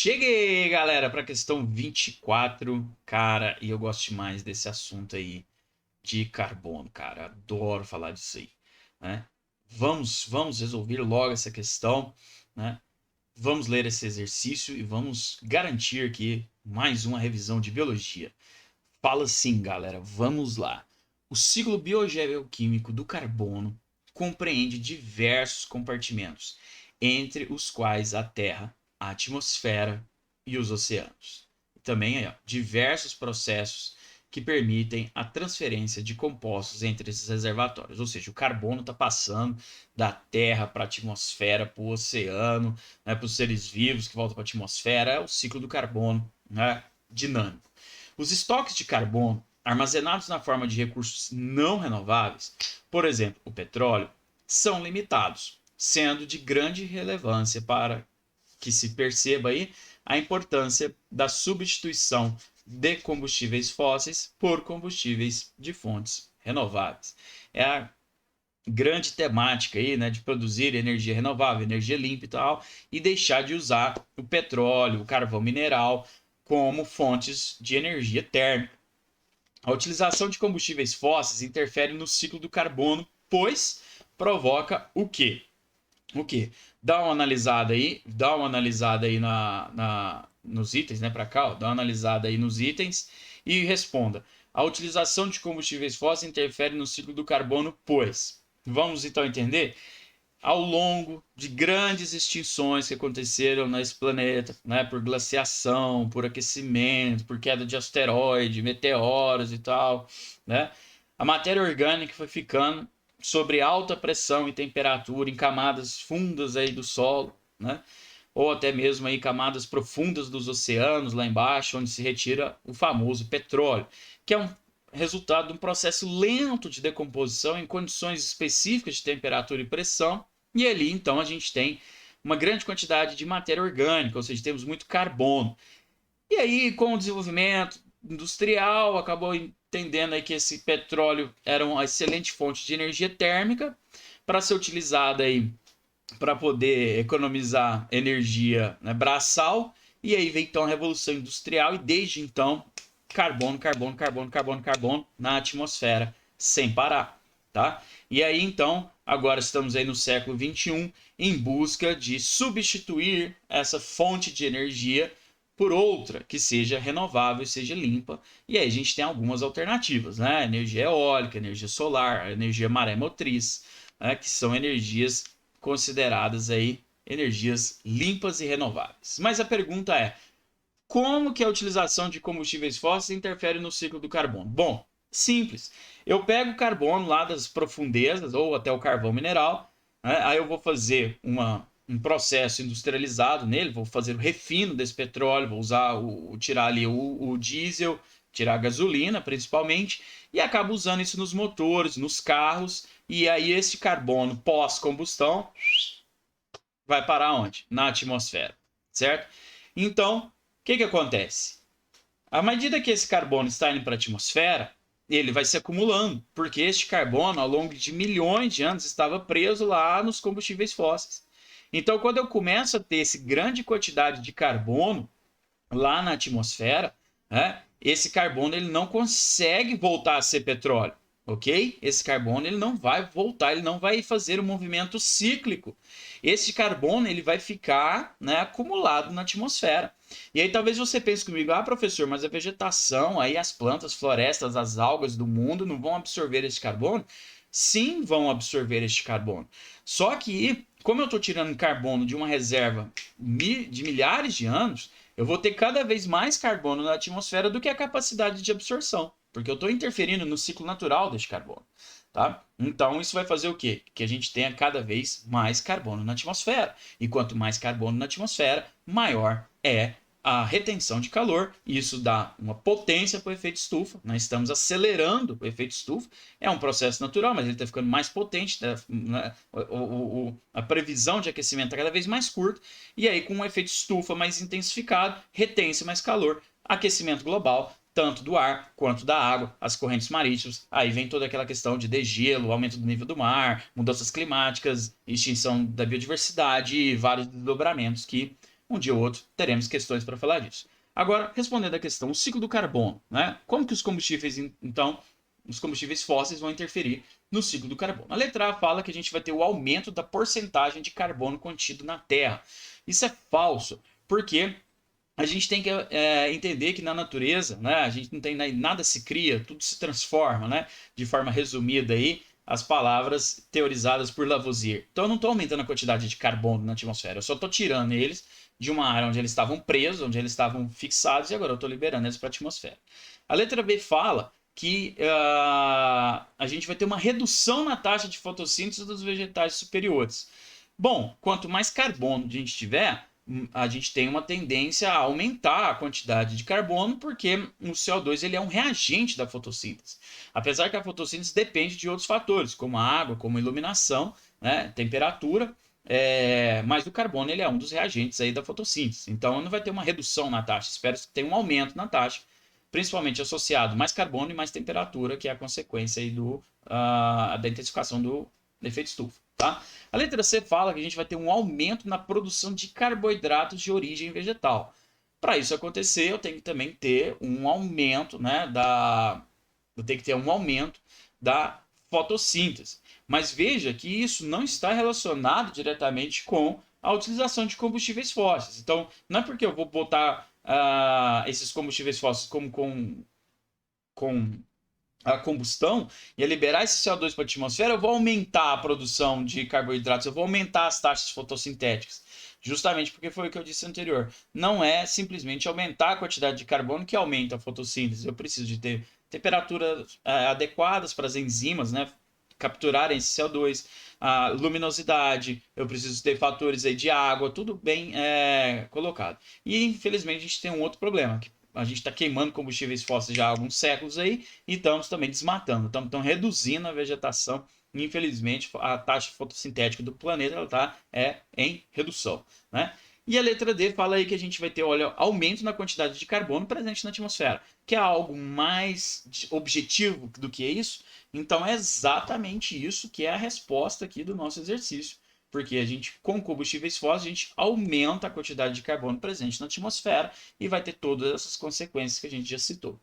Cheguei, galera, para a questão 24, cara, e eu gosto demais desse assunto aí de carbono, cara. Adoro falar disso aí, né? Vamos resolver logo essa questão, né? Vamos ler esse exercício e vamos garantir aqui mais uma revisão de biologia. Fala assim, galera, vamos lá. O ciclo biogeoquímico do carbono compreende diversos compartimentos, entre os quais a Terra, a atmosfera e os oceanos. Também aí, ó, diversos processos que permitem a transferência de compostos entre esses reservatórios. Ou seja, o carbono está passando da Terra para a atmosfera, para o oceano, né, para os seres vivos que voltam para a atmosfera. É o ciclo do carbono, né, dinâmico. Os estoques de carbono armazenados na forma de recursos não renováveis, por exemplo, o petróleo, são limitados, sendo de grande relevância para que se perceba aí a importância da substituição de combustíveis fósseis por combustíveis de fontes renováveis. É a grande temática aí, né, de produzir energia renovável, energia limpa e tal, e deixar de usar o petróleo, o carvão mineral como fontes de energia térmica. A utilização de combustíveis fósseis interfere no ciclo do carbono, pois provoca o quê? O quê? Dá uma analisada aí nos itens, né, para cá, ó, dá uma analisada aí nos itens e responda. A utilização de combustíveis fósseis interfere no ciclo do carbono, pois. Vamos então entender? Ao longo de grandes extinções que aconteceram nesse planeta, né, por glaciação, por aquecimento, por queda de asteroide, meteoros e tal, né, a matéria orgânica foi ficando sobre alta pressão e temperatura em camadas fundas aí do solo, né, ou até mesmo aí camadas profundas dos oceanos lá embaixo, onde se retira o famoso petróleo, que é um resultado de um processo lento de decomposição em condições específicas de temperatura e pressão. E ali, então, a gente tem uma grande quantidade de matéria orgânica, ou seja, temos muito carbono. E aí, com o desenvolvimento industrial, acabou entendendo aí que esse petróleo era uma excelente fonte de energia térmica para ser utilizada aí para poder economizar energia, né, braçal. E aí vem então a Revolução Industrial e desde então carbono, carbono, carbono, carbono, carbono na atmosfera sem parar, tá? E aí então, agora estamos aí no século 21 em busca de substituir essa fonte de energia por outra que seja renovável, seja limpa. E aí a gente tem algumas alternativas, né? Energia eólica, energia solar, energia maremotriz, né? Que são energias consideradas aí energias limpas e renováveis. Mas a pergunta é: como que a utilização de combustíveis fósseis interfere no ciclo do carbono? Bom, simples. Eu pego o carbono lá das profundezas ou até o carvão mineral, né? Aí eu vou fazer um processo industrializado nele, vou fazer o refino desse petróleo, vou usar tirar ali o diesel, tirar a gasolina principalmente, e acabo usando isso nos motores, nos carros, e aí esse carbono pós-combustão vai parar onde? Na atmosfera, certo? Então, o que acontece? À medida que esse carbono está indo para a atmosfera, ele vai se acumulando, porque este carbono, ao longo de milhões de anos, estava preso lá nos combustíveis fósseis. Então, quando eu começo a ter essa grande quantidade de carbono lá na atmosfera, né, esse carbono ele não consegue voltar a ser petróleo, ok? Esse carbono ele não vai voltar, ele não vai fazer um movimento cíclico. Esse carbono ele vai ficar, né, acumulado na atmosfera. E aí talvez você pense comigo, ah, professor, mas a vegetação, aí as plantas, florestas, as algas do mundo não vão absorver esse carbono? Sim, vão absorver este carbono. Só que, como eu estou tirando carbono de uma reserva de milhares de anos, eu vou ter cada vez mais carbono na atmosfera do que a capacidade de absorção, porque eu estou interferindo no ciclo natural deste carbono. Tá? Então, isso vai fazer o quê? Que a gente tenha cada vez mais carbono na atmosfera. E quanto mais carbono na atmosfera, maior é a retenção de calor. E isso dá uma potência para o efeito estufa. Nós estamos acelerando o efeito estufa. É um processo natural, mas ele está ficando mais potente. Né? A previsão de aquecimento está cada vez mais curta. E aí, com um efeito estufa mais intensificado, retém-se mais calor. Aquecimento global, tanto do ar quanto da água, as correntes marítimas. Aí vem toda aquela questão de degelo, aumento do nível do mar, mudanças climáticas, extinção da biodiversidade e vários desdobramentos que um dia ou outro teremos questões para falar disso. Agora, respondendo à questão, o ciclo do carbono, né? Como que os combustíveis, então, os combustíveis fósseis vão interferir no ciclo do carbono? A letra A fala que a gente vai ter o aumento da porcentagem de carbono contido na Terra. Isso é falso, porque a gente tem que entender que na natureza, né, a gente não tem nada se cria, tudo se transforma, né? De forma resumida aí, as palavras teorizadas por Lavoisier. Então eu não estou aumentando a quantidade de carbono na atmosfera, eu só estou tirando eles de uma área onde eles estavam presos, onde eles estavam fixados, e agora eu estou liberando eles para a atmosfera. A letra B fala que a gente vai ter uma redução na taxa de fotossíntese dos vegetais superiores. Bom, quanto mais carbono a gente tiver, a gente tem uma tendência a aumentar a quantidade de carbono, porque o CO2 ele é um reagente da fotossíntese. Apesar que a fotossíntese depende de outros fatores, como a água, como a iluminação, né, temperatura, mas o carbono ele é um dos reagentes aí da fotossíntese. Então não vai ter uma redução na taxa, espero que tenha um aumento na taxa, principalmente associado mais carbono e mais temperatura, que é a consequência aí da intensificação do efeito estufa. Tá? A letra C fala que a gente vai ter um aumento na produção de carboidratos de origem vegetal. Para isso acontecer, eu tenho que também ter um aumento, né, eu tenho que ter um aumento da fotossíntese. Mas veja que isso não está relacionado diretamente com a utilização de combustíveis fósseis. Então, não é porque eu vou botar esses combustíveis fósseis com a combustão e a liberar esse CO2 para a atmosfera, eu vou aumentar a produção de carboidratos, eu vou aumentar as taxas fotossintéticas. Justamente porque foi o que eu disse anterior. Não é simplesmente aumentar a quantidade de carbono que aumenta a fotossíntese. Eu preciso de ter temperaturas adequadas para as enzimas, né, capturarem esse CO2, a luminosidade, eu preciso ter fatores aí de água, tudo bem colocado. E infelizmente a gente tem um outro problema, que a gente está queimando combustíveis fósseis já há alguns séculos aí e estamos também desmatando, estamos reduzindo a vegetação. Infelizmente, a taxa fotossintética do planeta está em redução, né? E a letra D fala aí que a gente vai ter, olha, aumento na quantidade de carbono presente na atmosfera, que é algo mais objetivo do que isso. Então é exatamente isso que é a resposta aqui do nosso exercício. Porque a gente, com combustíveis fósseis, a gente aumenta a quantidade de carbono presente na atmosfera e vai ter todas essas consequências que a gente já citou.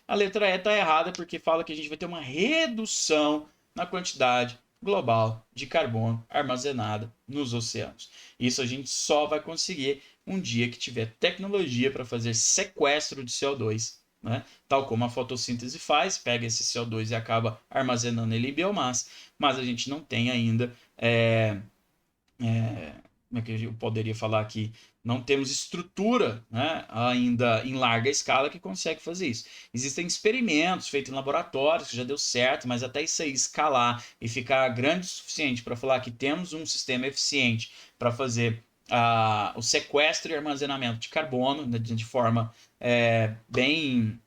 A letra E está errada porque fala que a gente vai ter uma redução na quantidade global de carbono armazenada nos oceanos. Isso a gente só vai conseguir um dia que tiver tecnologia para fazer sequestro de CO2, né? Tal como a fotossíntese faz, pega esse CO2 e acaba armazenando ele em biomassa, mas a gente não tem ainda como é que eu poderia falar aqui? Não temos estrutura, né, ainda em larga escala que consegue fazer isso. Existem experimentos feitos em laboratórios que já deu certo, mas até isso aí escalar e ficar grande o suficiente para falar que temos um sistema eficiente para fazer o sequestro e armazenamento de carbono, né, de forma bem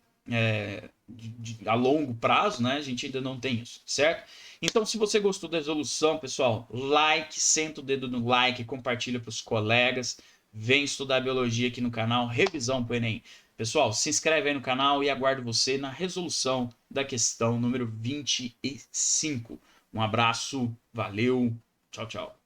a longo prazo, né, a gente ainda não tem isso, certo? Então, se você gostou da resolução, pessoal, like, senta o dedo no like, compartilha para os colegas, vem estudar biologia aqui no canal, revisão para o Enem. Pessoal, se inscreve aí no canal e aguardo você na resolução da questão número 25. Um abraço, valeu, tchau, tchau.